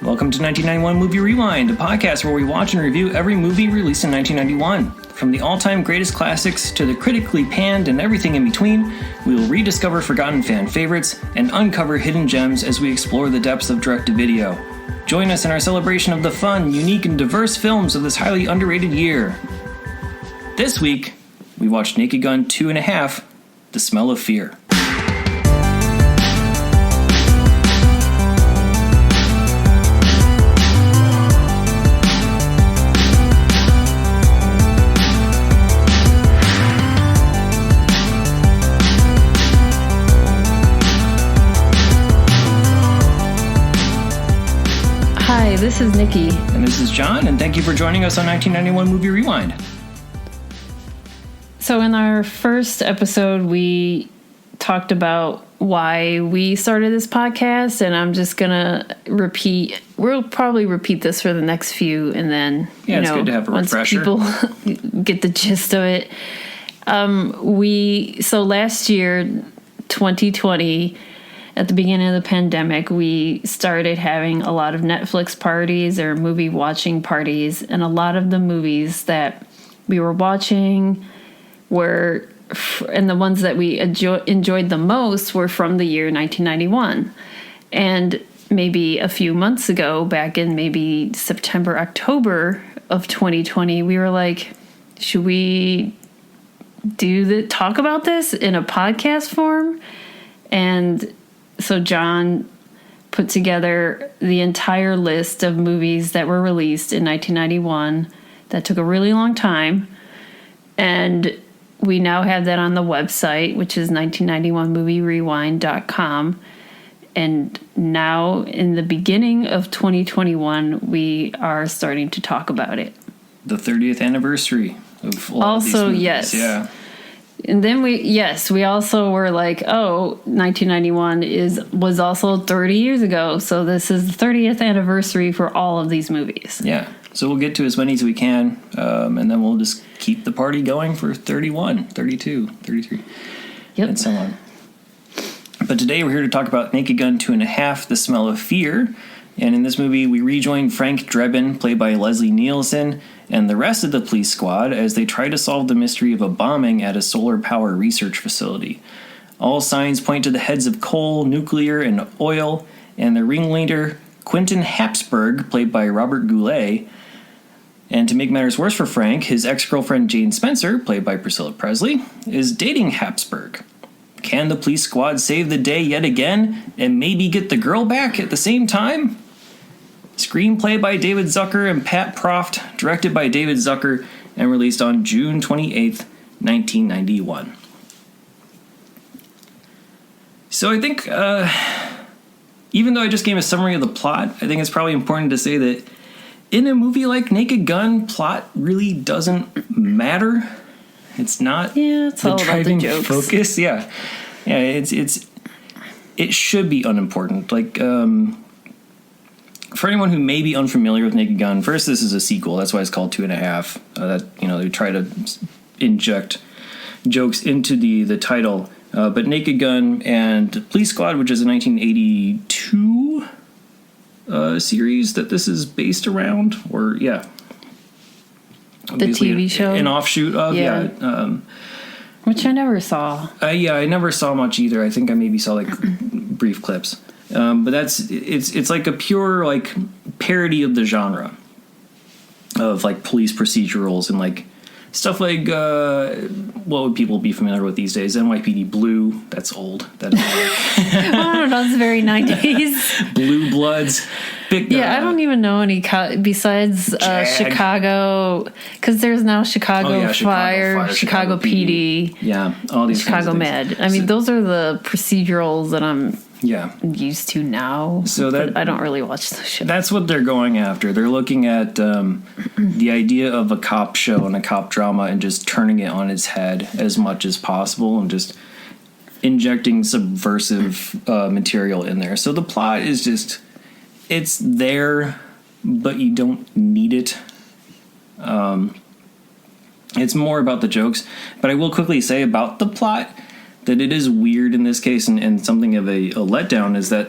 Welcome to 1991 Movie Rewind, a podcast where we watch and review every movie released in 1991. From the all-time greatest classics to the critically panned and everything in between, we will rediscover forgotten fan favorites and uncover hidden gems as we explore the depths of direct-to-video. Join us in our celebration of the fun, unique, and diverse films of this highly underrated year. This week, we watched Naked Gun 2.5, The Smell of Fear. Hi, this is Nikki. And this is John, and thank you for joining us on 1991 Movie Rewind. So in our first episode, we talked about why we started this podcast, and I'm just going to repeat. We'll probably repeat this for the next few, and then, it's good to have a refresher. Once people get the gist of it. So last year, 2020, at the beginning of the pandemic, we started having a lot of Netflix parties or movie watching parties, and a lot of the movies that we were watching were, and the ones that we enjoyed the most were from the year 1991. And maybe a few months ago, back in maybe September, October of 2020, we were like, should we talk about this in a podcast form? And so John put together the entire list of movies that were released in 1991. That took a really long time. And we now have that on the website, which is 1991movierewind.com. And now, in the beginning of 2021, we are starting to talk about it. The 30th anniversary of a lot of these movies. Yes. Yeah. And then we also were like, 1991 was also 30 years ago. So this is the 30th anniversary for all of these movies. Yeah. So we'll get to as many as we can, and then we'll just keep the party going for 31, 32, 33, and so on. But today we're here to talk about Naked Gun 2.5, The Smell of Fear. And in this movie, we rejoin Frank Drebin, played by Leslie Neilsen, and the rest of the police squad as they try to solve the mystery of a bombing at a solar power research facility. All signs point to the heads of coal, nuclear, and oil, and the ringleader, Quentin Hapsburg, played by Robert Goulet. And to make matters worse for Frank, his ex-girlfriend Jane Spencer, played by Priscilla Presley, is dating Hapsburg. Can the police squad save the day yet again and maybe get the girl back at the same time? Screenplay by David Zucker and Pat Proft, directed by David Zucker, and released on June 28th, 1991. So I think, even though I just gave a summary of the plot, I think it's probably important to say that in a movie like Naked Gun, plot really doesn't matter. It's not it's the all driving about the jokes. focus. Yeah, it should be unimportant. Like, for anyone who may be unfamiliar with Naked Gun, first, this is a sequel. That's why it's called 2.5. They try to inject jokes into the title. But Naked Gun and Police Squad, which is a 1982 series that this is based around, the TV show, an offshoot of, which I never saw. I never saw much either. I think I maybe saw like brief clips. But it's like a pure like parody of the genre of like police procedurals and like stuff like what would people be familiar with these days? NYPD Blue. That's old. That is I don't know. It's very 90s. Blue Bloods. I don't even know any besides Chicago, because there's now Chicago Fire, Chicago PD. Yeah, all these Chicago Med. I mean, those are the procedurals that I'm used to now. So but I don't really watch those shows. That's what they're going after. They're looking at the idea of a cop show and a cop drama and just turning it on its head as much as possible and just injecting subversive material in there. So the plot is just, it's there, but you don't need it. It's more about the jokes. But I will quickly say about the plot that it is weird in this case, and something of a letdown is that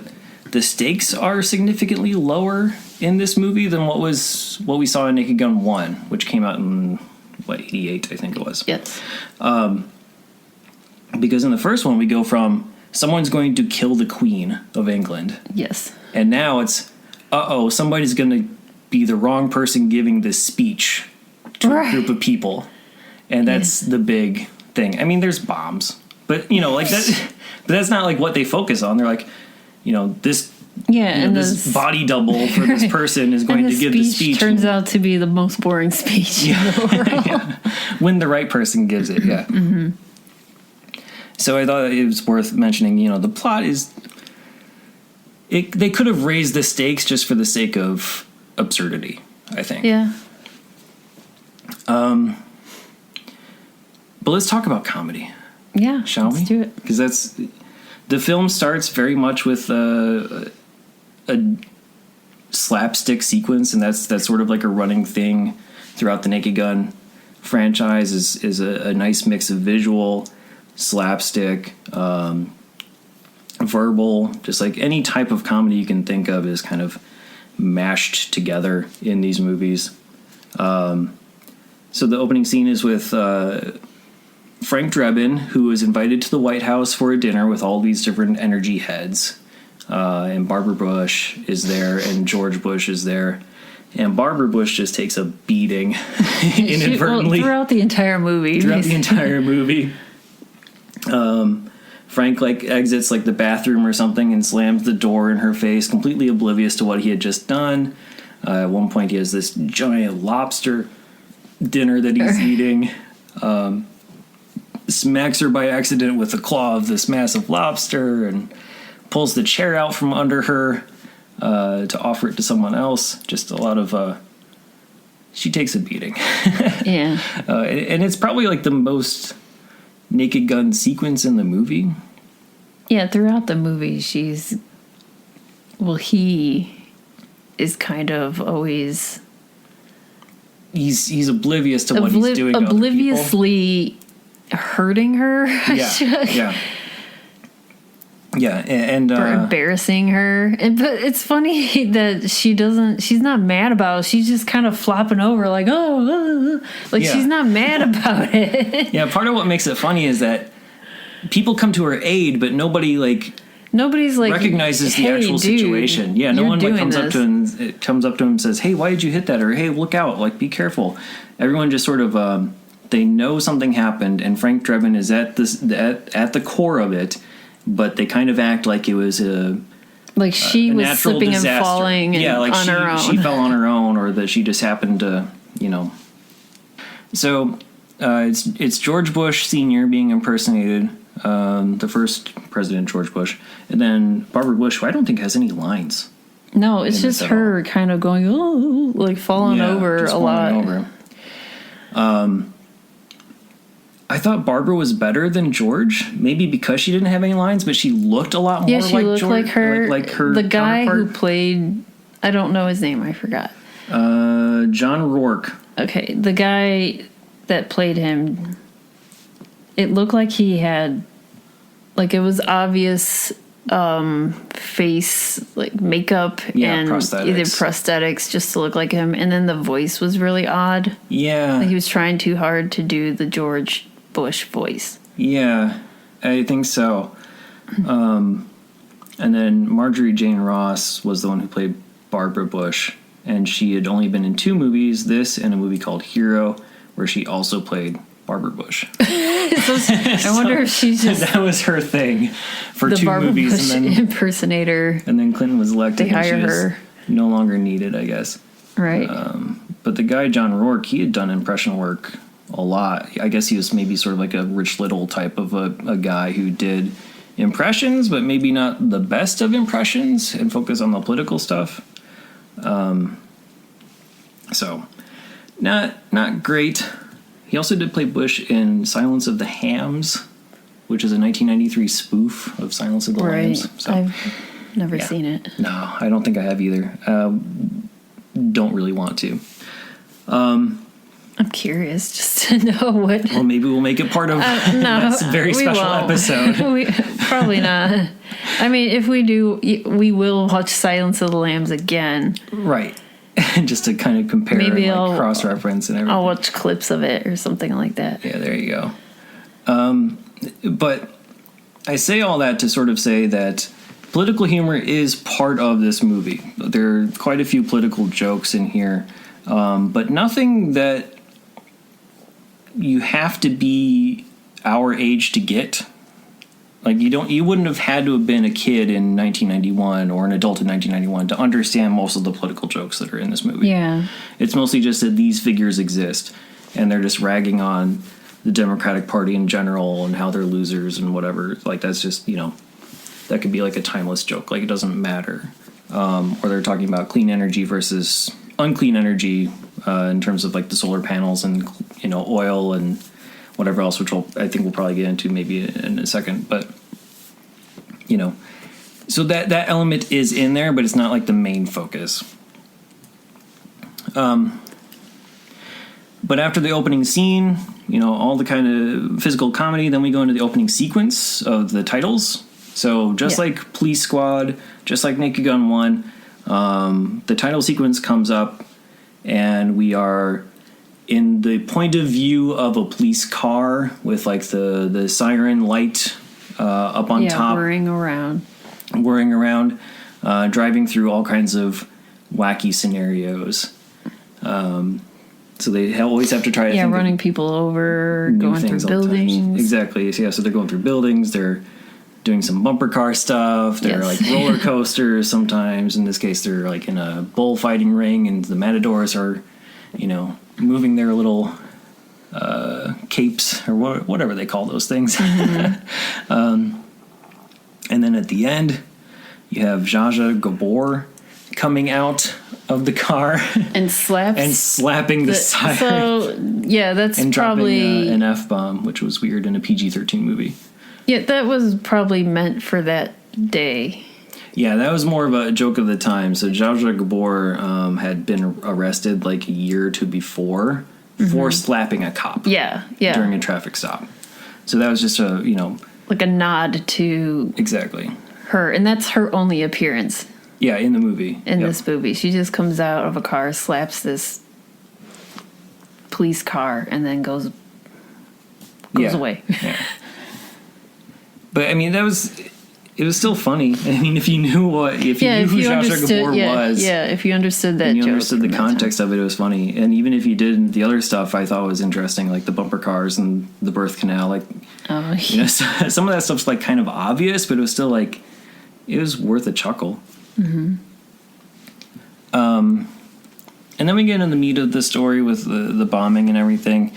the stakes are significantly lower in this movie than what we saw in Naked Gun 1, which came out in 88, I think it was. Yes. Because in the first one we go from someone's going to kill the Queen of England. Yes. And now it's somebody's going to be the wrong person giving this speech to a group of people. And that's the big thing. I mean, there's bombs, but like that. But that's not like what they focus on. They're like, this. Yeah, and this body double for this person is going to give the speech. Turns out to be the most boring speech in the world. Yeah. When the right person gives it, yeah. Mm-hmm. So I thought it was worth mentioning. The plot is. They could have raised the stakes just for the sake of absurdity, I think. Yeah. But let's talk about comedy. Yeah, shall we? Let's do it. Because the film starts very much with a slapstick sequence, and that's sort of like a running thing throughout the Naked Gun franchise. Is a nice mix of visual, slapstick, verbal, just like any type of comedy you can think of is kind of mashed together in these movies. So the opening scene is with Frank Drebin, who is invited to the White House for a dinner with all these different energy heads. And Barbara Bush is there, and George Bush is there. And Barbara Bush just takes a beating inadvertently. Throughout the entire movie. Frank exits the bathroom or something and slams the door in her face, completely oblivious to what he had just done. At one point he has this giant lobster dinner that he's eating. Smacks her by accident with the claw of this massive lobster and pulls the chair out from under her to offer it to someone else. Just a lot of she takes a beating. Yeah. And it's probably the most Naked Gun sequence in the movie. Yeah, throughout the movie he is kind of always he's oblivious to what he's doing. Obliviously hurting her. Yeah, and or embarrassing her. But it's funny that she's not mad about it. She's just kind of flopping over she's not mad about it. Yeah, part of what makes it funny is that people come to her aid, but nobody's recognizes the actual situation. Yeah, no one comes up to him and says, "Hey, why did you hit that?" Or, "Hey, look out, be careful." Everyone just sort of they know something happened, and Frank Drebin is at the core of it. But they kind of act like it was she was slipping disaster. And falling on her own. She fell on her own, or that she just happened to, So it's George Bush Sr. being impersonated, the first President George Bush, and then Barbara Bush, who I don't think has any lines. No, it's just her kind of going, falling over a lot. Over. I thought Barbara was better than George, maybe because she didn't have any lines, but she looked a lot more like George. Like her. The guy counterpart. who played, I don't know his name, I forgot. John Rourke. Okay, the guy that played him, it looked like he had, it was obvious face, makeup and either prosthetics just to look like him, and then the voice was really odd. Yeah. He was trying too hard to do the George Bush voice. Yeah, I think so. And then Marjorie Jane Ross was the one who played Barbara Bush, and she had only been in 2 movies, this and a movie called Hero, where she also played Barbara Bush. I wonder if she's just... That was her thing for the 2 Barbara movies. Bush and then impersonator. And then Clinton was elected. They hire her. No longer needed, I guess. Right. But the guy, John Rourke, he had done impression work a lot. I guess he was maybe sort of like a Rich Little type of a guy who did impressions, but maybe not the best of impressions, and focus on the political stuff. So, not great. He also did play Bush in Silence of the Hams, which is a 1993 spoof of Silence of the Lambs. So, I've never seen it. No, I don't think I have either. Don't really want to. I'm curious just to know what... Well, maybe we'll make it part of that very special episode. Probably not. I mean, if we do, we will watch Silence of the Lambs again. Right. Just to kind of compare Maybe and I'll cross-reference and everything. I'll watch clips of it or something like that. Yeah, there you go. But I say all that to sort of say that political humor is part of this movie. There are quite a few political jokes in here, but nothing that you have to be our age to get. Like you wouldn't have had to have been a kid in 1991 or an adult in 1991 to understand most of the political jokes that are in this movie. Yeah. It's mostly just that these figures exist and they're just ragging on the Democratic Party in general and how they're losers and whatever. Like that's just, that could be like a timeless joke. Like it doesn't matter. Or they're talking about clean energy versus unclean energy in terms of like the solar panels and, oil and whatever else, which I think we'll probably get into maybe in a second. But, so that element is in there, but it's not like the main focus. But after the opening scene, all the kind of physical comedy, then we go into the opening sequence of the titles. So just like Police Squad, just like Naked Gun 1, the title sequence comes up and we are in the point of view of a police car with like the siren light up on top. Whirring around, driving through all kinds of wacky scenarios. So they always have to try to think running people over, going through buildings. Exactly. Yeah, so they're going through buildings. They're doing some bumper car stuff. They're like roller coasters sometimes. In this case, they're like in a bullfighting ring, and the matadors are, moving their little capes or whatever they call those things. Mm-hmm. And then at the end, you have Zsa Zsa Gabor coming out of the car and slapping the siren. So that's and probably dropping an F-bomb, which was weird in a PG-13 movie. Yeah, that was probably meant for that day. Yeah, that was more of a joke of the time. So Zsa Zsa Gabor had been arrested like a year or two before for slapping a cop. Yeah. During a traffic stop. So that was just a, like a nod to exactly her, and that's her only appearance. Yeah, in the movie. In this movie, she just comes out of a car, slaps this police car, and then goes away. Yeah. But I mean, it was still funny. I mean, if you knew who Zsa Zsa Gabor was, if you understood that, and you joke understood the context of it, it was funny. And even if you did the other stuff, I thought was interesting, like the bumper cars and the birth canal. Like, some of that stuff's like kind of obvious, but it was still like it was worth a chuckle. Mm-hmm. And then we get into the meat of the story with the bombing and everything.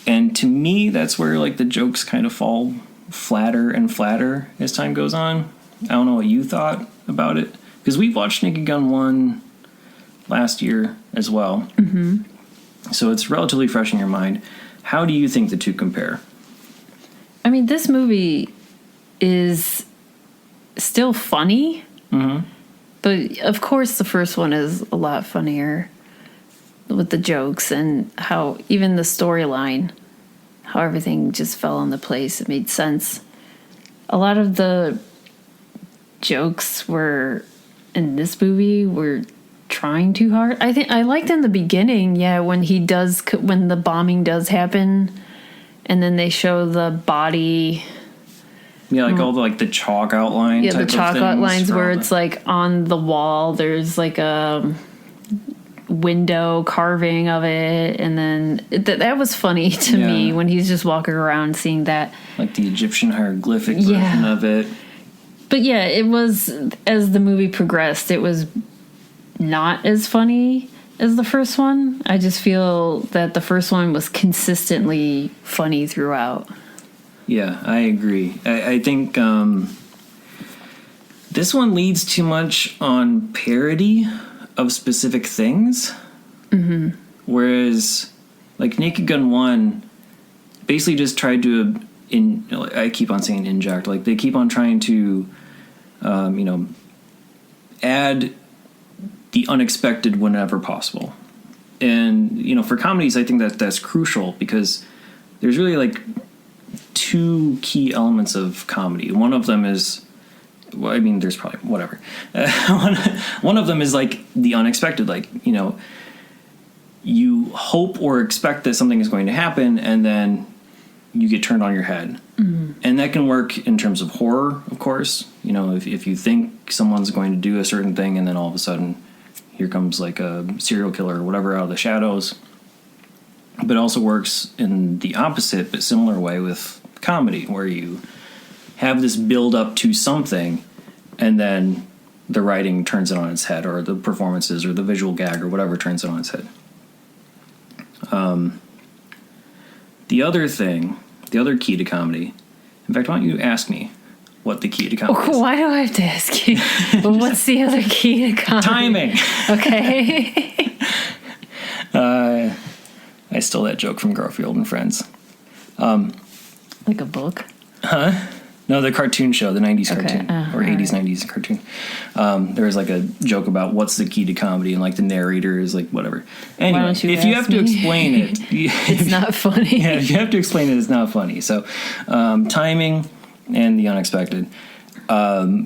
And to me, that's where like the jokes kind of fall flatter and flatter as time goes on. I don't know what you thought about it, because we watched Naked Gun 1 last year as well. Mm-hmm. So it's relatively fresh in your mind. How do you think the two compare? I mean, this movie is still funny, but of course the first one is a lot funnier with the jokes and how even the storyline, how everything just fell into place. It made sense. A lot of the jokes were in this movie were trying too hard. I think I liked in the beginning, when the bombing does happen, and then they show the body. Yeah, like all the chalk outline. Yeah, the chalk outlines where it's like on the wall. There's like a window carving of it, and then that was funny to me when he's just walking around seeing that, like the Egyptian hieroglyphic version of it. But it was, as the movie progressed, it was not as funny as the first one. I just feel that the first one was consistently funny throughout. Yeah, I agree. I think this one leads too much on parody of specific things. Mm-hmm. Whereas, like, Naked Gun 1 basically just tried to, I keep on saying inject, like, they keep on trying to, add the unexpected whenever possible. And, for comedies, I think that's crucial, because there's really, like, two key elements of comedy. One of them is well, I mean, there's probably whatever. One of them is like the unexpected, like, you know, you hope or expect that something is going to happen, and then you get turned on your head. Mm-hmm. And that can work in terms of horror, of course. You know, if you think someone's going to do a certain thing, and then all of a sudden here comes like a serial killer or whatever out of the shadows. But it also works in the opposite but similar way with comedy, where you have this build up to something, and then the writing turns it on its head, or the performances or the visual gag or whatever turns it on its head. The other key to comedy, in fact, why don't you ask me what the key to comedy is? Why do I have to ask you? What's the other key to comedy? Timing. Okay. I stole that joke from Garfield and Friends. Like a book? Huh? No, the cartoon show, the 90s cartoon, or 80s, right. 90s cartoon. There was like a joke about what's the key to comedy, and like the narrator is like whatever. Anyway, if you have to explain it, it's not funny. Yeah, if you have to explain it, it's not funny. So, timing and the unexpected.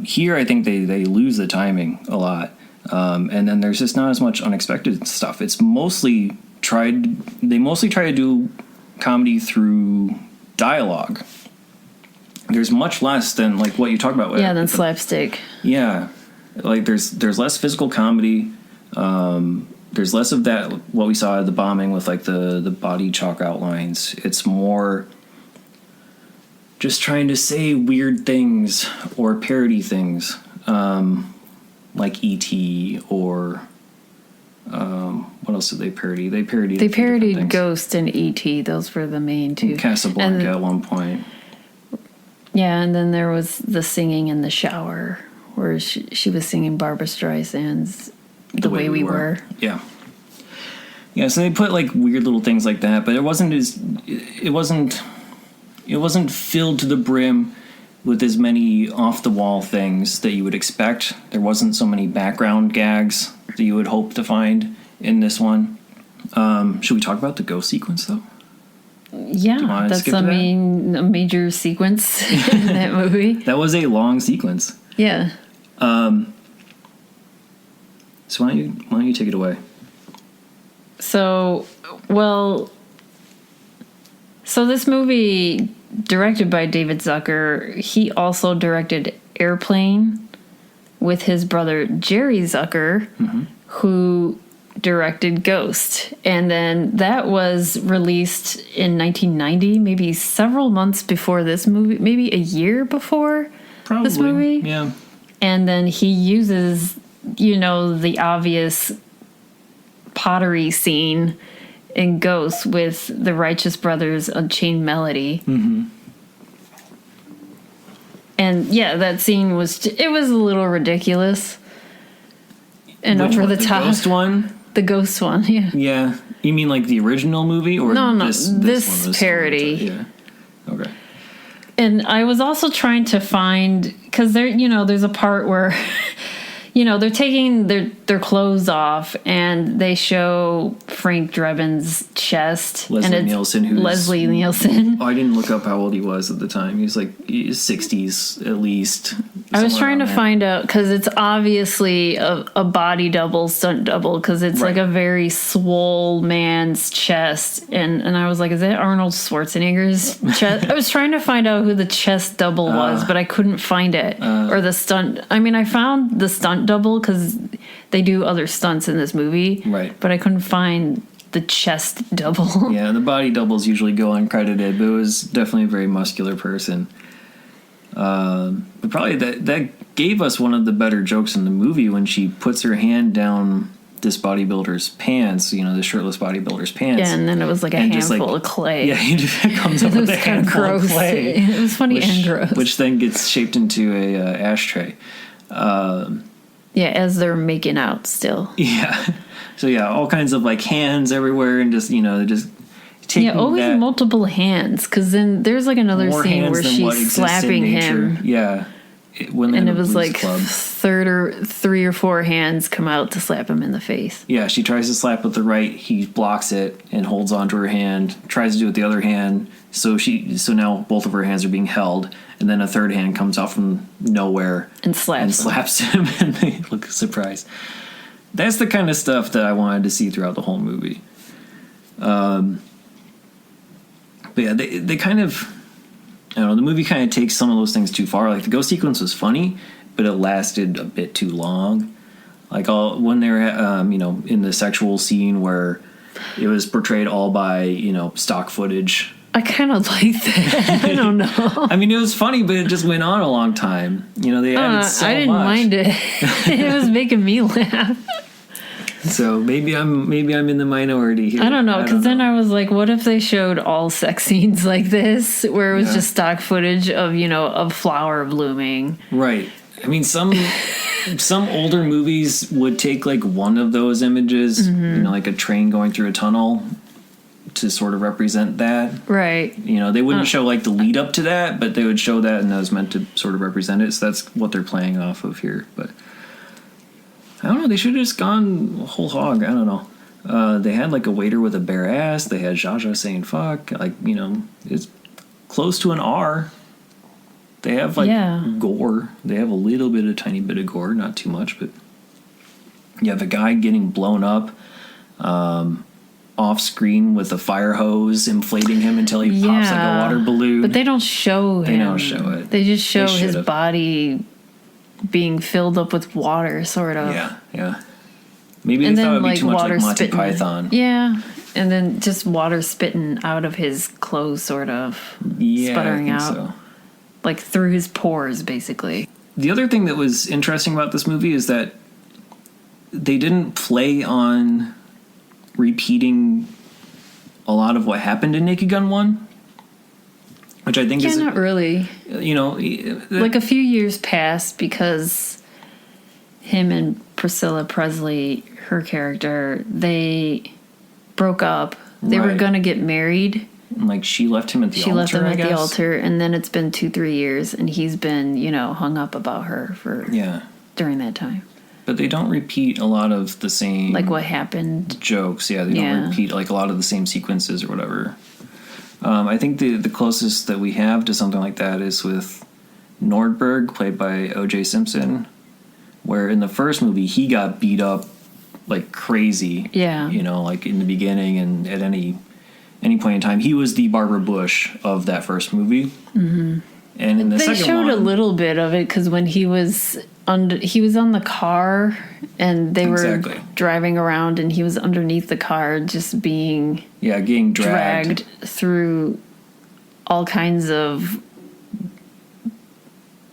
Here, I think they lose the timing a lot, and then there's just not as much unexpected stuff. It's mostly they mostly try to do comedy through dialogue. There's much less than like what you talk about. Than slapstick. Yeah, like there's less physical comedy. There's less of that, what we saw at the bombing with like the body chalk outlines. It's more just trying to say weird things or parody things, like E.T. or what else did they parody? They parodied Ghost and E.T. Those were the main two. Casablanca at one point. Yeah, and then there was the singing in the shower, where she was singing Barbra Streisand's The Way We Were. Yeah. Yeah, so they put like weird little things like that, but it wasn't filled to the brim with as many off the wall things that you would expect. There wasn't so many background gags that you would hope to find in this one. Should we talk about the ghost sequence though? Yeah, that's a major sequence in that movie. That was a long sequence. Yeah. So why don't you take it away? So this movie, directed by David Zucker, he also directed Airplane with his brother Jerry Zucker, who directed Ghost, and then that was released in 1990, maybe several months before this movie, maybe a year before this movie. Yeah. And then he uses, the obvious pottery scene in Ghost with the Righteous Brothers' Unchained Melody. Mm-hmm. And yeah, that scene was a little ridiculous and over the top. The Ghost one? The Ghost one, yeah. Yeah. You mean like the original movie? Or no, this parody. Yeah. Okay. And I was also trying to find, because there's a part where, they're taking their clothes off and they show Frank Drebin's chest. Leslie Neilsen. Oh, I didn't look up how old he was at the time. He was like 60s at least. I was trying to find out, because it's obviously a body double, stunt double, because it's like a very swole man's chest. And I was like, is that Arnold Schwarzenegger's chest? I was trying to find out who the chest double was, but I couldn't find it. Or the stunt. I mean, I found the stunt double because they do other stunts in this movie. Right. But I couldn't find the chest double. Yeah, the body doubles usually go uncredited, but it was definitely a very muscular person. But probably that gave us one of the better jokes in the movie when she puts her hand down this bodybuilder's pants, the shirtless bodybuilder's pants. Yeah, and then it was like a handful of clay. Yeah, it comes up with a handful of clay. It was funny and gross. Which then gets shaped into a ashtray. Yeah, as they're making out still. Yeah. So yeah, all kinds of like hands everywhere, and just just taking always multiple hands, because then there's like another scene where she's slapping him. Yeah, And it was like three or four hands come out to slap him in the face. Yeah, she tries to slap with the right. He blocks it and holds onto her hand. Tries to do it with the other hand. So now both of her hands are being held. And then a third hand comes out from nowhere and slaps him. And they look surprised. That's the kind of stuff that I wanted to see throughout the whole movie. But yeah, they kind of... I don't know, the movie kind of takes some of those things too far. Like, the ghost sequence was funny, but it lasted a bit too long. Like, when they're, in the sexual scene where it was portrayed all by, stock footage. I kind of like that. I don't know. I mean, it was funny, but it just went on a long time. They added so much. I didn't mind it. It was making me laugh. So maybe I'm in the minority here. I don't know, because then I was like, what if they showed all sex scenes like this, where it was just stock footage of a flower blooming? Right. I mean, some older movies would take like one of those images, like a train going through a tunnel, to sort of represent that. Right. They wouldn't show like the lead up to that, but they would show that, and that was meant to sort of represent it. So that's what they're playing off of here, but. I don't know. They should have just gone whole hog. I don't know. They had like a waiter with a bare ass. They had Zsa Zsa saying fuck. Like, it's close to an R. They have like gore. They have a tiny bit of gore. Not too much, but you have a guy getting blown up off screen with a fire hose inflating him until he pops like a water balloon. But they don't show him. They don't show it. They just show his body being filled up with water, sort of. Yeah. Maybe they thought it would be too much like Monty Python. Yeah, and then just water spitting out of his clothes, sort of. Sputtering out. So. Like through his pores, basically. The other thing that was interesting about this movie is that they didn't play on repeating a lot of what happened in Naked Gun 1. Which I think is... not really. Like a few years passed because him and Priscilla Presley, her character, they broke up. They were going to get married. And like she left him at the altar, She left him at the altar, and then it's been 2-3 years, and he's been, hung up about her for during that time. But they don't repeat a lot of the same... Like what happened. Jokes, they don't repeat like a lot of the same sequences or whatever. I think the closest that we have to something like that is with Nordberg, played by O.J. Simpson, where in the first movie he got beat up like crazy. Yeah. Like in the beginning and at any point in time. He was the Barbara Bush of that first movie. Mm-hmm. And in the second one... They showed a little bit of it because when he was on the car and they were driving around and he was underneath the car just being... Yeah, getting dragged through all kinds of...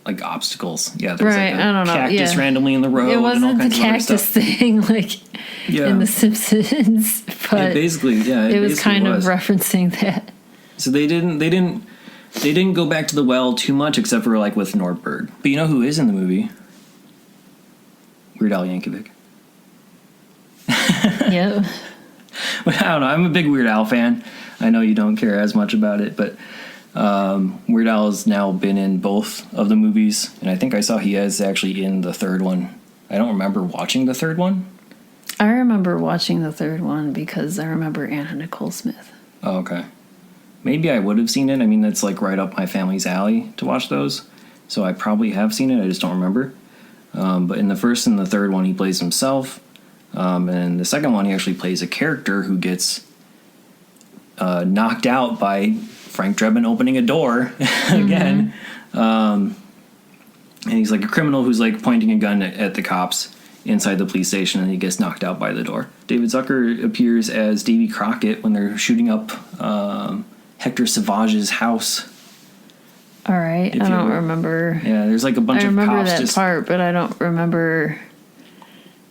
Like obstacles. Yeah, there's right, like I don't know. Cactus randomly in the road. It wasn't and all the kinds cactus thing like in The Simpsons, but it was kind of referencing that. So they didn't go back to the well too much except for like with Nordberg. But you know who is in the movie? Weird Al Yankovic. Yep. But I don't know. I'm a big Weird Al fan. I know you don't care as much about it, but Weird Al has now been in both of the movies, and I think I saw he is actually in the third one. I don't remember watching the third one. I remember watching the third one because I remember Anna Nicole Smith. Oh, okay. Maybe I would have seen it. I mean, that's like right up my family's alley to watch those, so I probably have seen it. I just don't remember. But in the first and the third one, he plays himself. And in the second one, he actually plays a character who gets knocked out by Frank Drebin opening a door again. And he's like a criminal who's like pointing a gun at the cops inside the police station, and he gets knocked out by the door. David Zucker appears as Davy Crockett when they're shooting up Hector Savage's house. All right, I don't remember. Yeah, there's like a bunch of cops. I remember that part, but I don't remember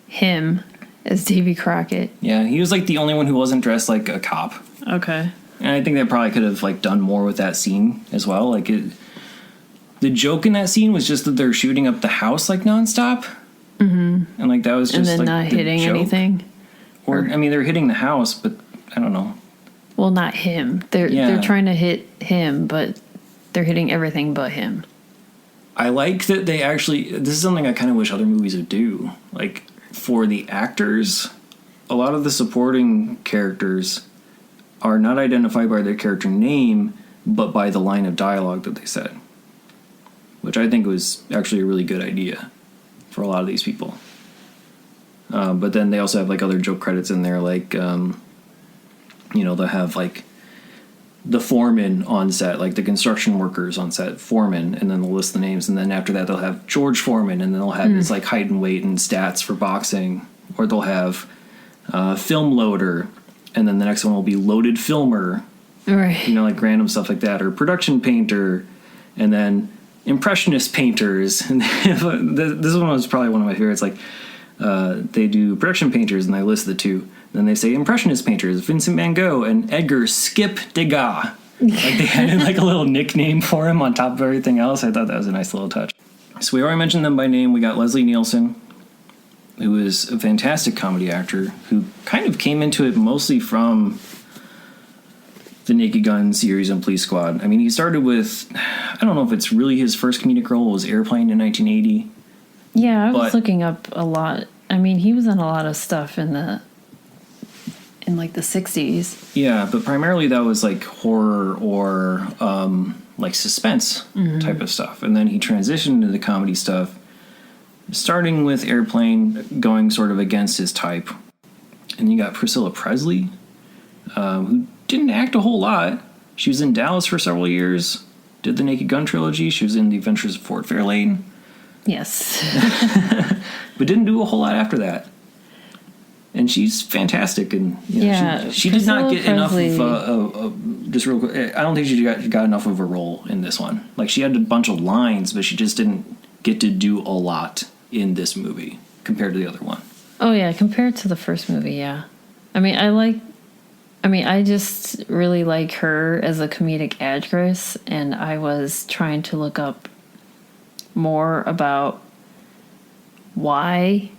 him as Davy Crockett. Yeah, he was like the only one who wasn't dressed like a cop. Okay. And I think they probably could have like done more with that scene as well. Like the joke in that scene was just that they're shooting up the house like nonstop. Mm-hmm. And like that was just and then like not hitting joke. Anything. Or I mean, they're hitting the house, but I don't know. Well, not him. They're trying to hit him, but they're hitting everything but him. I like that they actually, this is something I kind of wish other movies would do. Like, for the actors, a lot of the supporting characters are not identified by their character name, but by the line of dialogue that they said. Which I think was actually a really good idea for a lot of these people. But then they also have, like, other joke credits in there, like, they'll have, like, the foreman on set, like the construction workers on set, foreman, and then they'll list the names, and then after that they'll have George Foreman, and then they'll have his, like, height and weight and stats for boxing, or they'll have film loader, and then the next one will be loaded filmer, right? Like random stuff like that, or production painter, and then impressionist painters. And this one was probably one of my favorites. Like, they do production painters, and they list the two. Then they say impressionist painters, Vincent Van Gogh and Edgar Skip Degas. Like, they had, like, a little nickname for him on top of everything else. I thought that was a nice little touch. So we already mentioned them by name. We got Leslie Neilsen, who is a fantastic comedy actor who kind of came into it mostly from the Naked Gun series and Police Squad. I mean, he started with, I don't know if it's really his first comedic role was Airplane in 1980. Yeah, I was looking up a lot. I mean, he was in a lot of stuff in like the 60s. Yeah, but primarily that was like horror or like suspense type of stuff. And then he transitioned to the comedy stuff, starting with Airplane, going sort of against his type. And you got Priscilla Presley, who didn't act a whole lot. She was in Dallas for several years, did the Naked Gun trilogy. She was in The Adventures of Fort Fairlane. Yes. But didn't do a whole lot after that. And she's fantastic, and she did not get Presley. enough of just real quick. I don't think she got enough of a role in this one. Like, she had a bunch of lines, but she just didn't get to do a lot in this movie compared to the other one. Oh yeah, compared to the first movie, yeah. I just really like her as a comedic actress, and I was trying to look up more about why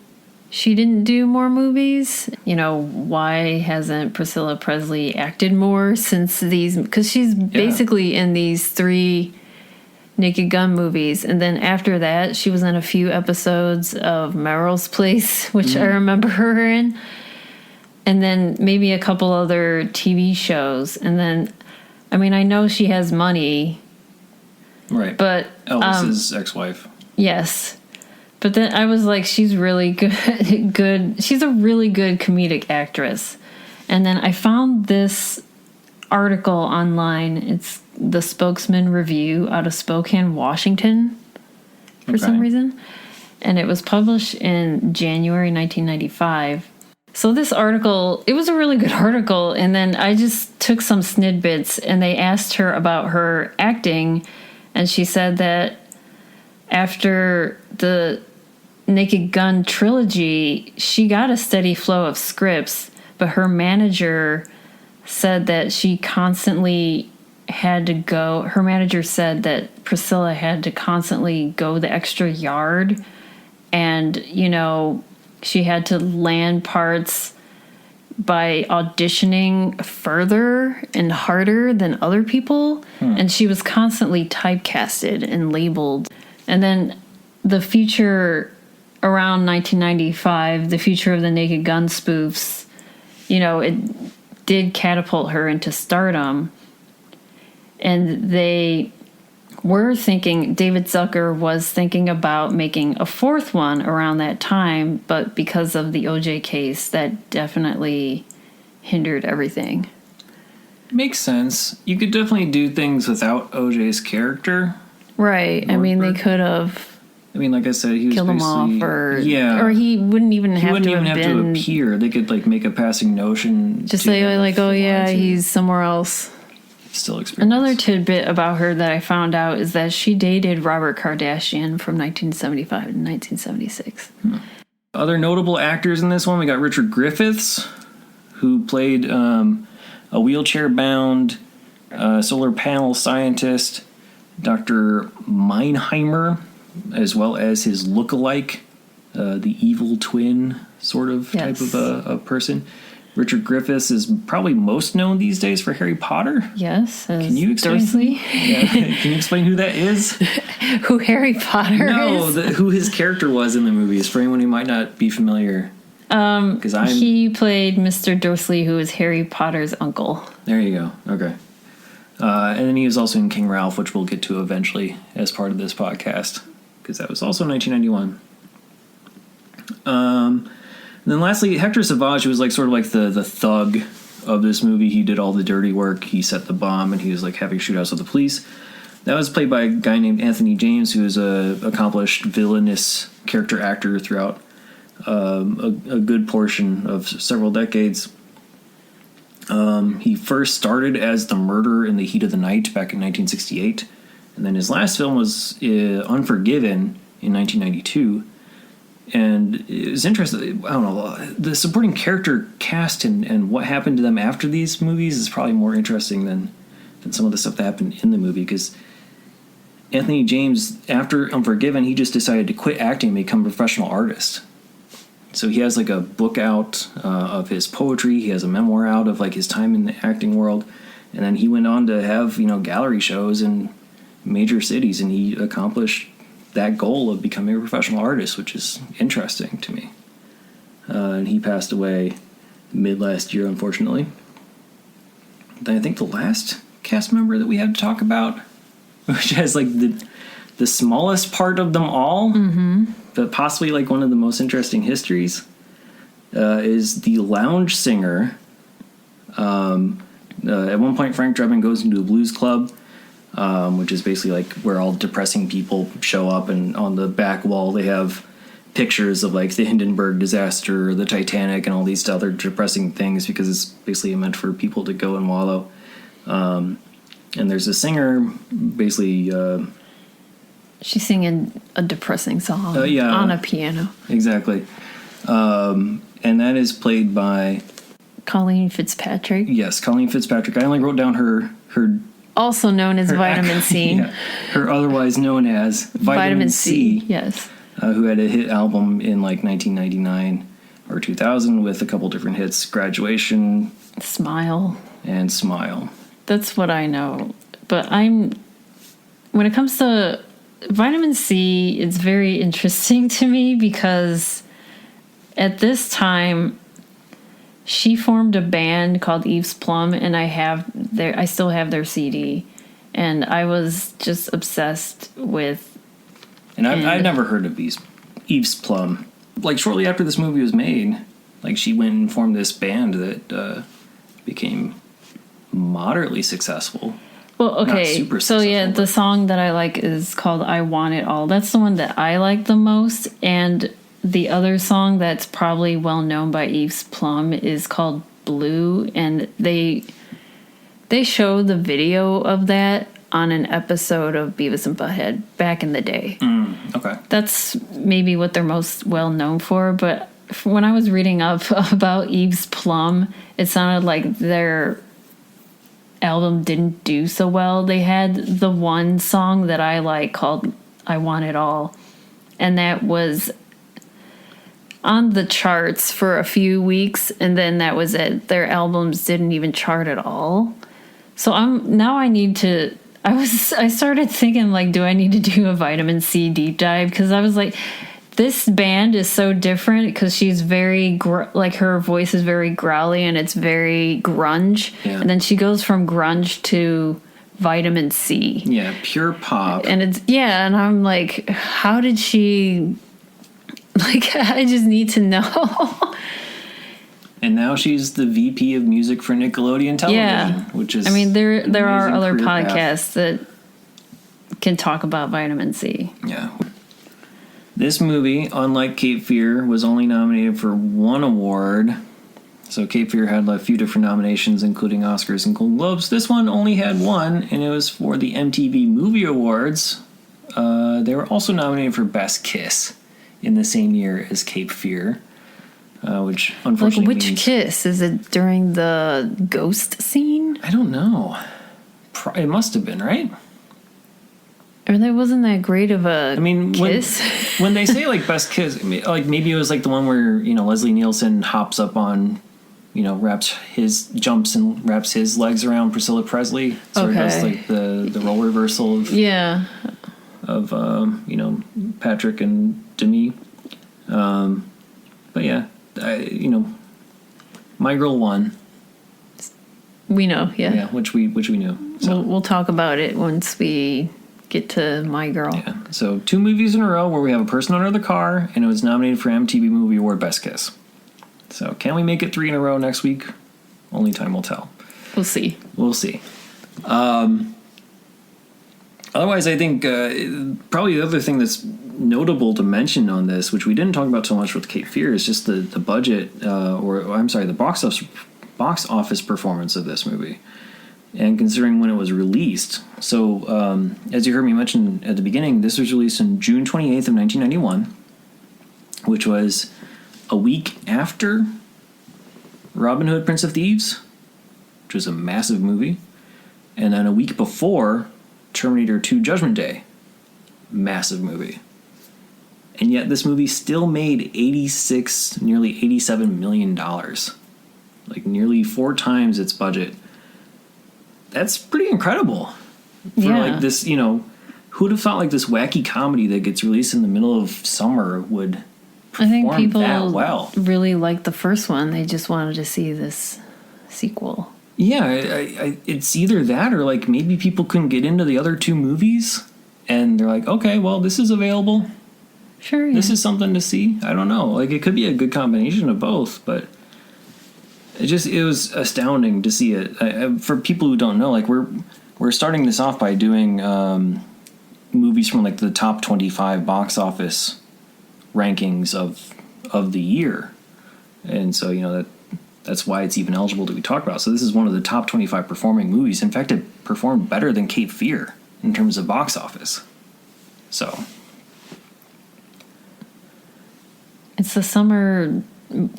she didn't do more movies. Why hasn't Priscilla Presley acted more since these? Because she's basically in these 3 Naked Gun movies, and then after that, she was in a few episodes of Melrose Place, which I remember her in, and then maybe a couple other TV shows. And then, I know she has money, right? But Elvis's ex-wife. Yes. But then I was like, she's really good. She's a really good comedic actress. And then I found this article online. It's the Spokesman Review out of Spokane, Washington, for some reason. And it was published in January 1995. So this article, it was a really good article. And then I just took some snippets, and they asked her about her acting. And she said that after the Naked Gun trilogy, she got a steady flow of scripts, but her manager said that she constantly had to go. Her manager said that Priscilla had to constantly go the extra yard, and, she had to land parts by auditioning further and harder than other people, and she was constantly typecasted and labeled. And then the future around 1995, the future of the Naked Gun spoofs, it did catapult her into stardom. And they were thinking, David Zucker was thinking about making a 4th one around that time, but because of the OJ case, that definitely hindered everything. Makes sense. You could definitely do things without OJ's character. Right. They could have. Like I said, he was killed him off, or he wouldn't even have to appear. They could, like, make a passing notion. Just say, like, oh yeah, he's somewhere else. Still experience. Another tidbit about her that I found out is that she dated Robert Kardashian from 1975 to 1976. Other notable actors in this one, we got Richard Griffiths, who played a wheelchair-bound solar panel scientist, Dr. Meinheimer, as well as his look-alike, the evil twin sort of type of a person. Richard Griffis is probably most known these days for Harry Potter. Yes. Can you explain? Dursley? Yeah. Can you explain who that is? Who Harry Potter is? No, who his character was in the movies, for anyone who might not be familiar. He played Mr. Dursley, who is Harry Potter's uncle. There you go. Okay. And then he was also in King Ralph, which we'll get to eventually as part of this podcast, because that was also 1991. And then lastly, Hector Savage, who was like sort of like the thug of this movie. He did all the dirty work. He set the bomb, and he was like having shootouts with the police. That was played by a guy named Anthony James, who is a accomplished villainous character actor throughout a good portion of several decades. He first started as the murderer in The Heat of the Night back in 1968, and then his last film was Unforgiven in 1992. And it was interesting. I don't know, the supporting character cast and what happened to them after these movies is probably more interesting than some of the stuff that happened in the movie, because Anthony James, after Unforgiven, he just decided to quit acting and become a professional artist. So he has like a book out of his poetry. He has a memoir out of like his time in the acting world. And then he went on to have, gallery shows in major cities, and he accomplished that goal of becoming a professional artist, which is interesting to me. And he passed away mid last year, unfortunately. Then I think the last cast member that we have to talk about, which has like the smallest part of them all, but possibly like one of the most interesting histories, is the lounge singer. At one point, Frank Drebin goes into a blues club, which is basically like where all depressing people show up, and on the back wall they have pictures of like the Hindenburg disaster or the Titanic and all these other depressing things, because it's basically meant for people to go and wallow. And there's a singer, basically... she's singing a depressing song on a piano. Exactly. And that is played by... Colleen Fitzpatrick. Yes, Colleen Fitzpatrick. I only wrote down her also known as Vitamin C. Yeah, her otherwise known as Vitamin C. Yes. Who had a hit album in like 1999 or 2000 with a couple different hits, Graduation, Smile. And Smile. That's what I know. But when it comes to Vitamin C, it's very interesting to me, because at this time she formed a band called Eve's Plum, and I still have their CD, and I was just obsessed with. And I've never heard of Eve's Plum. Like shortly after this movie was made, like she went and formed this band that became moderately successful. Well, okay, so yeah, the song that I like is called I Want It All. That's the one that I like the most, and the other song that's probably well known by Eve's Plum is called Blue, and they show the video of that on an episode of Beavis and Butthead back in the day. Okay. That's maybe what they're most well known for, but when I was reading up about Eve's Plum, it sounded like their album didn't do so well. They had the one song that I like called I Want It All, and that was on the charts for a few weeks, and then that was it. Their albums didn't even chart at all. So I started thinking, like, do I need to do a Vitamin C deep dive? Because I was like, this band is so different, because she's very her voice is very growly and it's very grunge, and then she goes from grunge to Vitamin C, pure pop, and and I'm like, how did she, like, I just need to know. And now she's the VP of music for Nickelodeon Television, which is, I mean, there are other podcasts that can talk about Vitamin C. Yeah. This movie, unlike Cape Fear, was only nominated for one award. So Cape Fear had a few different nominations, including Oscars and Golden Globes. This one only had one, and it was for the MTV Movie Awards. They were also nominated for Best Kiss in the same year as Cape Fear, which unfortunately which kiss? Is it during the ghost scene? I don't know. It must have been, right? Or that wasn't that great of a kiss. When they say like Best Kiss, like maybe it was like the one where Leslie Nielsen hops up on jumps and wraps his legs around Priscilla Presley. So he does like the role reversal of Patrick and Demi. But yeah, My Girl won. We know, yeah. Yeah, which we knew. So. We'll talk about it once we get to My Girl. Yeah. So 2 movies in a row where we have a person under the car, and it was nominated for MTV Movie Award Best Kiss. So can we make it 3 in a row next week? Only time will tell. We'll see. Otherwise, I think probably the other thing that's notable to mention on this, which we didn't talk about so much with Cape Fear, is just the budget, the box office performance of this movie, and considering when it was released. So, as you heard me mention at the beginning, this was released on June 28th of 1991, which was a week after Robin Hood, Prince of Thieves, which was a massive movie, and then a week before Terminator 2 Judgment Day, massive movie. And yet this movie still made nearly $87 million. Like nearly 4 times its budget. That's pretty incredible. For like this, who would have thought like this wacky comedy that gets released in the middle of summer would perform I think people that well. Really liked the first one. They just wanted to see this sequel. Yeah, it's either that or like maybe people couldn't get into the other 2 movies and they're like, okay, well, this is available. Sure, yeah. This is something to see. I don't know. Like it could be a good combination of both, but it was astounding to see it. For people who don't know, like we're starting this off by doing movies from like the top 25 box office rankings of the year, and so that's why it's even eligible to be talked about. So this is one of the top 25 performing movies. In fact, it performed better than Cape Fear in terms of box office. So it's the summer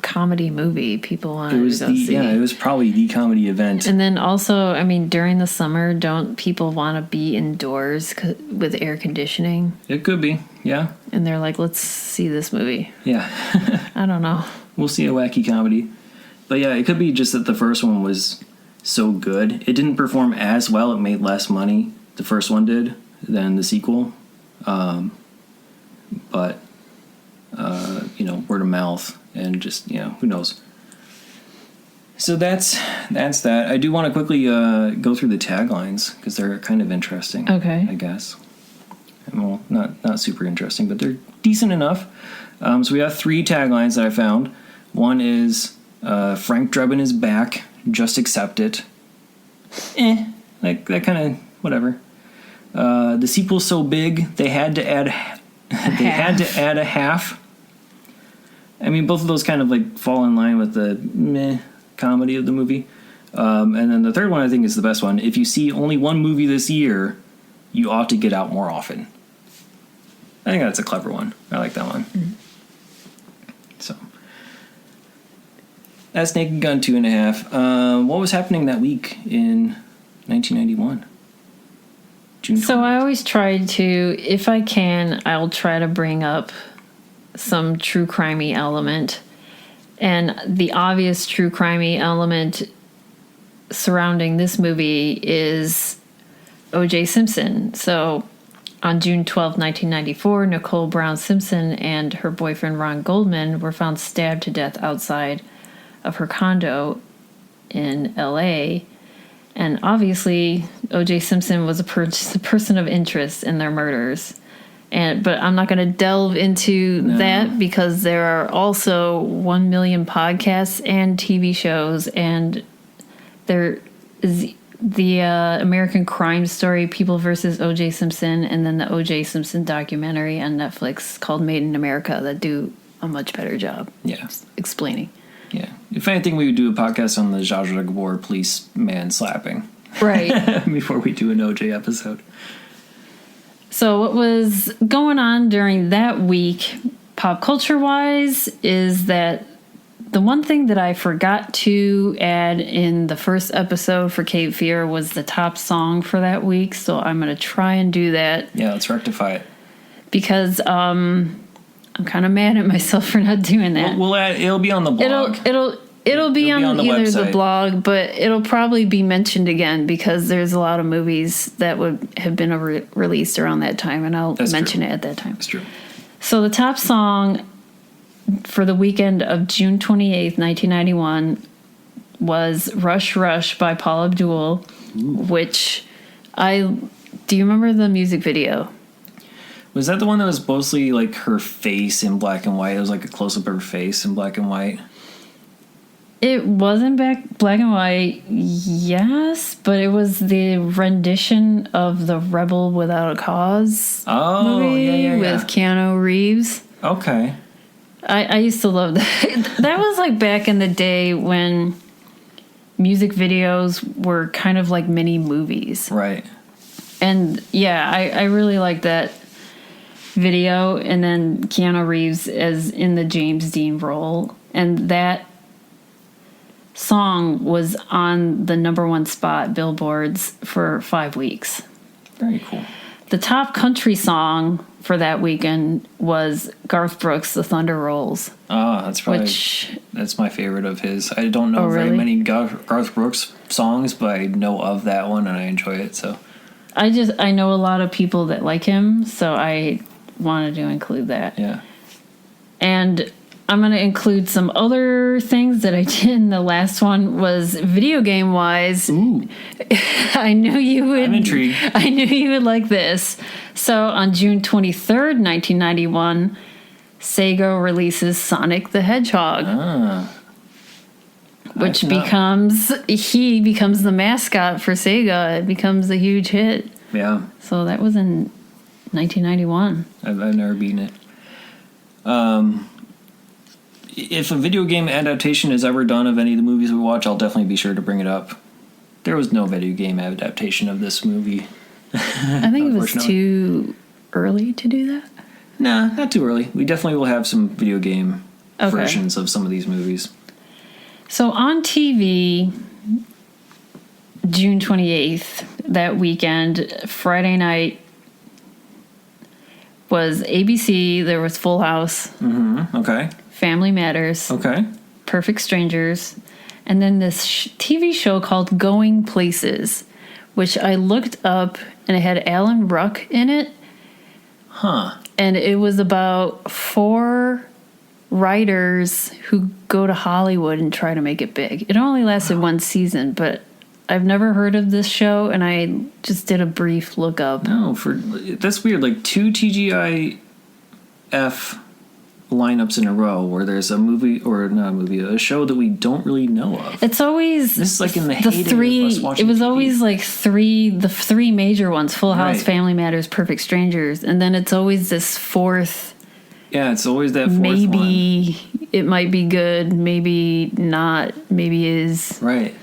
comedy movie people wanted to go see. Yeah, it was probably the comedy event. And then also, I mean, during the summer, don't people want to be indoors with air conditioning? It could be, yeah. And they're like, let's see this movie. Yeah. I don't know. We'll see a wacky comedy. But yeah, it could be just that the first one was so good. It didn't perform as well. It made less money, the first one did, than the sequel. But word of mouth. And just, who knows. So that's that. I do want to quickly go through the taglines because they're kind of interesting. Okay. I guess. Well, not super interesting, but they're decent enough. So we have 3 taglines that I found. One is Frank Drebin is back. Just accept it. Like that kind of whatever. The sequel's so big they had to add a half. I mean, both of those kind of like fall in line with the meh comedy of the movie. And then the third one I think is the best one. If you see only one movie this year, you ought to get out more often. I think that's a clever one. I like that one. Mm-hmm. So that's Naked Gun 2.5. What was happening that week in 1991? June 20th. So I always try to, if I can, I'll try to bring up some true crimey element, and the obvious true crimey element surrounding this movie is O.J. Simpson. So on June 12, 1994, Nicole Brown Simpson and her boyfriend Ron Goldman were found stabbed to death outside of her condo in L.A., and obviously O.J. Simpson was a person of interest in their murders. But I'm not going to delve into that because there are also 1 million podcasts and TV shows, and there is the American Crime Story, People versus O.J. Simpson, and then the O.J. Simpson documentary on Netflix called Made in America that do a much better job explaining. Yeah. If anything, we would do a podcast on the Zsa Zsa Gabor policeman slapping. Right. Before we do an O.J. episode. So what was going on during that week, pop culture-wise, is that the one thing that I forgot to add in the first episode for Cape Fear was the top song for that week. So I'm going to try and do that. Yeah, let's rectify it. Because I'm kind of mad at myself for not doing that. We'll add, it'll be on the blog. It'll be on the either website. the blog, but it'll probably be mentioned again because there's a lot of movies that would have been released around that time, and I'll mention it at that time. That's true. So the top song for the weekend of June 28th, 1991 was Rush Rush by Paula Abdul, which do you remember the music video? Was that the one that was mostly like her face in black and white? It was like a close-up of her face in black and white. It wasn't black and white, yes, but it was the rendition of the Rebel Without a Cause movie with Keanu Reeves. Okay. I used to love that. That was like back in the day when music videos were kind of like mini movies. Right. And yeah, I really liked that video. And then Keanu Reeves as in the James Dean role. And that song was on the #1 spot billboards for 5 weeks. Very cool. The top country song for that weekend was Garth Brooks' The Thunder Rolls. Oh, that's my favorite of his. I don't know very many Garth Brooks songs, but I know of that one and I enjoy it. So I know a lot of people that like him, so I wanted to include that. Yeah. And I'm going to include some other things that I did in the last one was video game wise. Ooh. I knew you would. I'm intrigued. I knew you would like this. So on June 23rd, 1991, Sega releases Sonic the Hedgehog. Which becomes the mascot for Sega. It becomes a huge hit. Yeah. So that was in 1991. I've never beaten it. If a video game adaptation is ever done of any of the movies we watch, I'll definitely be sure to bring it up. There was no video game adaptation of this movie. I think it was too early to do that. Nah, not too early. We definitely will have some video game versions of some of these movies. So on TV, June 28th, that weekend, Friday night, was ABC. There was Full House. Mm-hmm. Okay. Family Matters. Okay. Perfect Strangers. And then this TV show called Going Places, which I looked up, and it had Alan Ruck in it. Huh. And it was about 4 writers who go to Hollywood and try to make it big. It only lasted 1 season, but I've never heard of this show, and I just did a brief look up. No, that's weird. Like 2 TGIF lineups in a row where there's a movie or not a movie, a show that we don't really know of. It's always this is like in the heyday of us watching it was TV. always like the 3 major ones: Full House, right. Family Matters, Perfect Strangers, and then it's always this 4th. Yeah, it's always that 4th maybe one. It might be good, maybe not, maybe is. Right.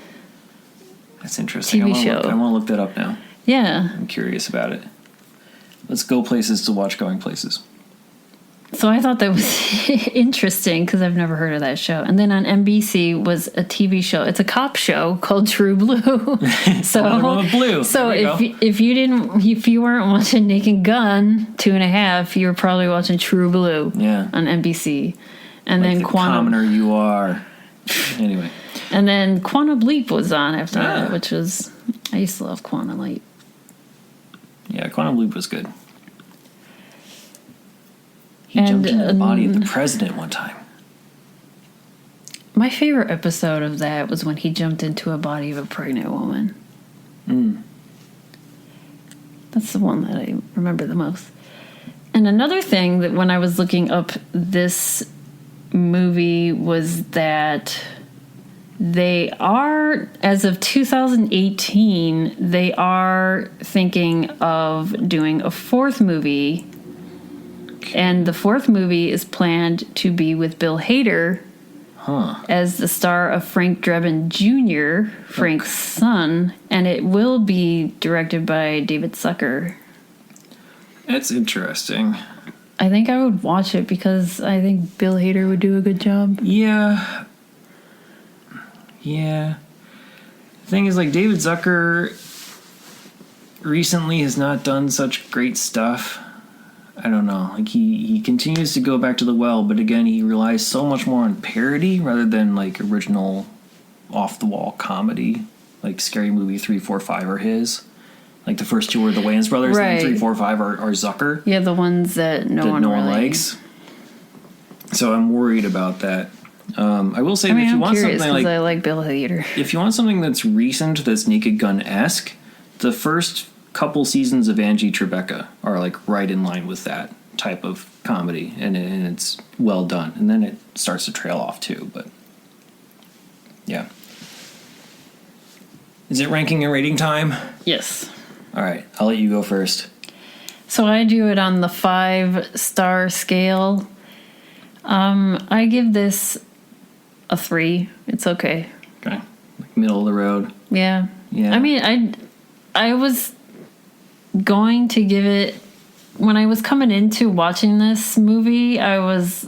That's interesting. TV show. I want to look that up now. Yeah. I'm curious about it. Let's go places to watch Going Places. So I thought that was interesting because I've never heard of that show. And then on NBC was a TV show. It's a cop show called True Blue. Blue. So if you weren't watching Naked Gun 2.5, you were probably watching True Blue. Yeah. On NBC. And like then the commoner you are. Anyway. And then Quantum Leap was on after that, which was I used to love Quantum Leap. Yeah, Quantum Leap was good. He jumped into the body of the president one time. My favorite episode of that was when he jumped into a body of a pregnant woman. That's the one that I remember the most. And another thing that when I was looking up this movie was that they are, as of 2018, they are thinking of doing a 4th movie. And the 4th movie is planned to be with Bill Hader as the star of Frank Drebin Jr., Frank's son, and it will be directed by David Zucker. That's interesting. I think I would watch it because I think Bill Hader would do a good job. Yeah. The thing is, like, David Zucker recently has not done such great stuff. I don't know. Like he continues to go back to the well, but again, he relies so much more on parody rather than like original off the wall comedy. Like Scary Movie 3, 4, 5 are his. Like the first two are the Wayans brothers, right. and 3, 4, 5 are Zucker. Yeah, the ones that no one likes. So I'm worried about that. I will say that if you want something like I like Bill Hader. If you want something that's recent, that's Naked Gun-esque, the first couple seasons of Angie Tribeca are like right in line with that type of comedy, and it's well done. And then it starts to trail off too, but yeah. Is it ranking and rating time? Yes. All right, I'll let you go first. So I do it on the 5-star scale. I give this a 3. It's okay. Okay, like middle of the road. Yeah. I mean, I was going to give it, when I was coming into watching this movie, I was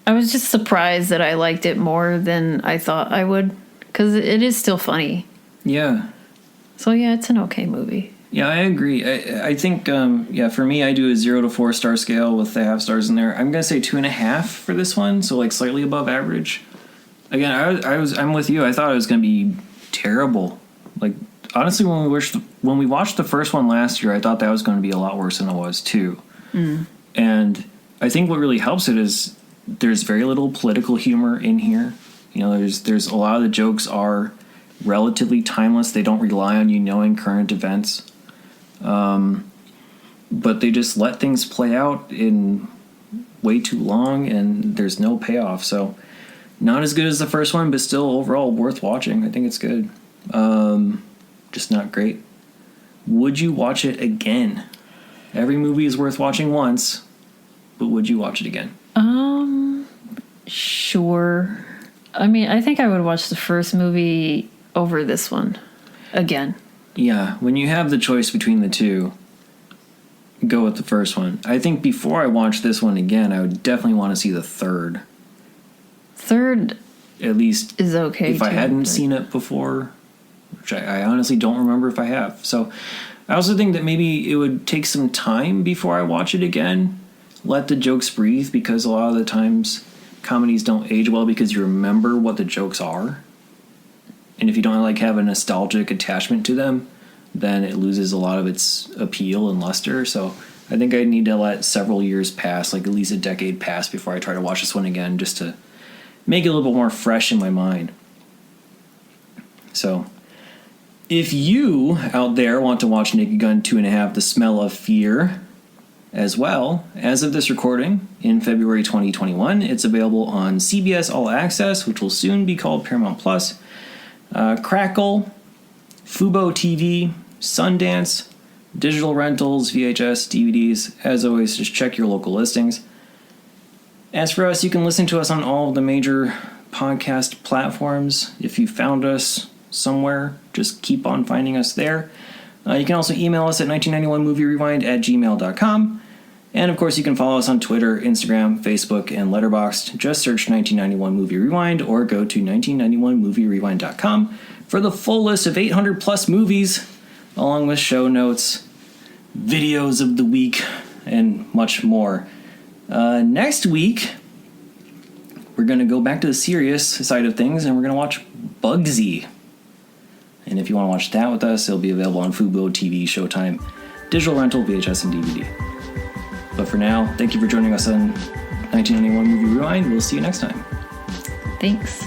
just surprised that I liked it more than I thought I would, because it is still funny. Yeah. So yeah, it's an okay movie. Yeah, I agree. I think, for me, I do a 0 to 4 star scale with the half stars in there. I'm going to say 2.5 for this one, so like slightly above average. Again, I'm with you. I thought it was going to be terrible. Like, honestly, when we watched the first one last year, I thought that was going to be a lot worse than it was too. Mm. And I think what really helps it is there's very little political humor in here. You know, there's a lot of the jokes are relatively timeless. They don't rely on you knowing current events. But they just let things play out in way too long, and there's no payoff. So not as good as the first one, but still overall worth watching. I think it's good. Just not great. Would you watch it again? Every movie is worth watching once, but would you watch it again? Sure. I mean, I think I would watch the first movie over this one again. Yeah, when you have the choice between the two, go with the first one. I think before I watch this one again, I would definitely want to see the third. Third, at least, is okay. If I hadn't seen it before, which I honestly don't remember if I have. So I also think that maybe it would take some time before I watch it again. Let the jokes breathe, because a lot of the times comedies don't age well because you remember what the jokes are. And if you don't like have a nostalgic attachment to them, then it loses a lot of its appeal and luster. So I think I need to let several years pass, like at least a decade pass, before I try to watch this one again, just to make it a little bit more fresh in my mind. So if you out there want to watch Naked Gun 2.5, The Smell of Fear, as well, as of this recording, in February 2021, it's available on CBS All Access, which will soon be called Paramount Plus, Crackle, Fubo TV, Sundance, digital rentals, VHS, DVDs. As always, just check your local listings. As for us, you can listen to us on all of the major podcast platforms. If you found us somewhere, just keep on finding us there. You can also email us at 1991movierewind@gmail.com. And of course, you can follow us on Twitter, Instagram, Facebook, and Letterboxd. Just search 1991 Movie Rewind or go to 1991movierewind.com for the full list of 800 plus movies, along with show notes, videos of the week, and much more. Next week, we're going to go back to the serious side of things, and we're going to watch Bugsy. And if you want to watch that with us, it'll be available on Fubo TV, Showtime, digital rental, VHS, and DVD. But for now, thank you for joining us on 1991 Movie Rewind. We'll see you next time. Thanks.